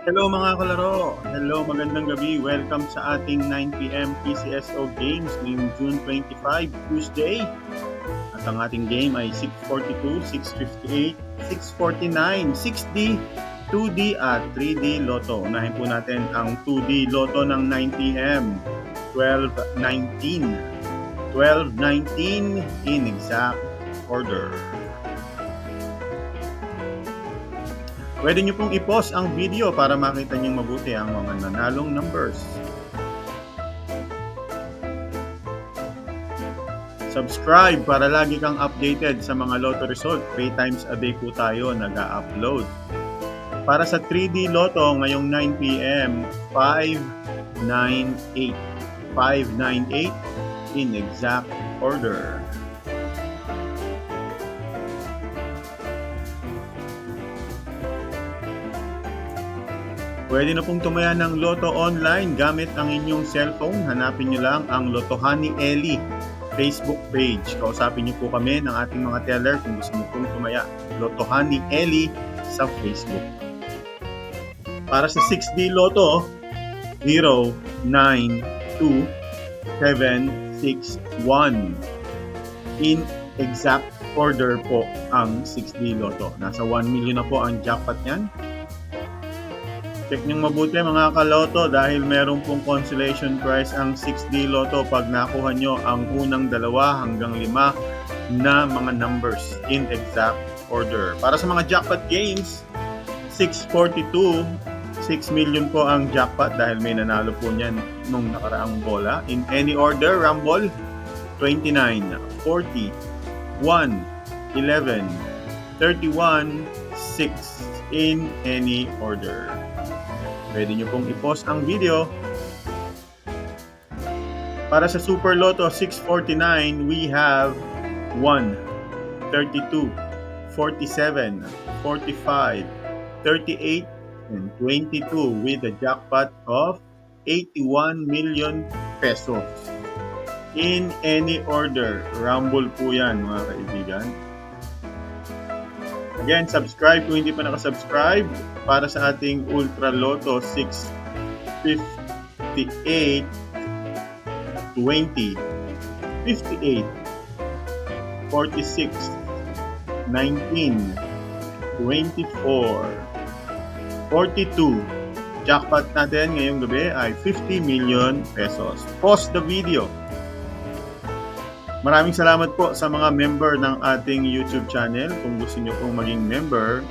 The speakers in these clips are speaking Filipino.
Hello mga kalaro! Hello, magandang gabi. Welcome sa ating 9 p.m. PCSO Games ngayong June 25, Tuesday. At ang ating game ay 642, 658, 649, 6D, 2D at 3D Lotto. Unahin po natin ang 2D Lotto ng 9 p.m. 12:19. 12:19 in exact order. Pwede nyo pong i-pause ang video para makita nyo mabuti ang mga nanalong numbers. Subscribe para lagi kang updated sa mga Lotto result. 3 times a day po tayo nag-upload. Para sa 3D Lotto ngayong 9 p.m, 598. 598 in exact order. Pwede na pong tumaya ng Lotto online gamit ang inyong cellphone. Hanapin nyo lang ang Lottohani Eli Facebook page. Kausapin nyo po kami ng ating mga teller kung gusto nyo pong tumaya. Lottohani Eli sa Facebook. Para sa 6D Lotto, 0, 9, 2, 7, 6, 1. In exact order po ang 6D Lotto. Nasa 1 million na po ang jackpot niyan. Check nyo mabuti mga kaloto dahil meron pong consolation prize ang 6D Lotto pag nakuha nyo ang unang 2 hanggang 5 na mga numbers in exact order. Para sa mga jackpot games, 642, 6 million po ang jackpot dahil may nanalo po niyan nung nakaraang bola. In any order, Rumble, 29, 40, 1, 11, 31, 6 in any order. Pwede nyo pong i-pause ang video. Para sa Super Lotto 649, we have 1, 32, 47, 45, 38, and 22 with a jackpot of 81 million pesos. In any order, Rumble po yan mga kaibigan. Again, subscribe kung hindi pa nakasubscribe para sa ating Ultra Lotto 658, 20, 58, 46, 19, 24, 42. Jackpot natin ngayong gabi ay 50 million pesos. Pause the video. Maraming salamat po sa mga member ng ating YouTube channel. Kung gusto niyo pong maging member,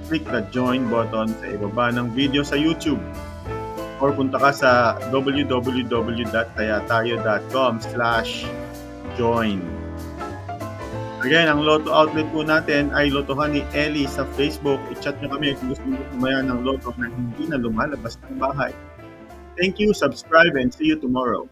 click the join button sa ibaba ng video sa YouTube. Or punta ka sa www.tayatayo.com/join. Again, ang Lotto outlet po natin ay Lottohani Eli sa Facebook. I-chat nyo kami kung gusto niyo tumaya ng Lotto na hindi na lumalabas ng bahay. Thank you, subscribe, and see you tomorrow.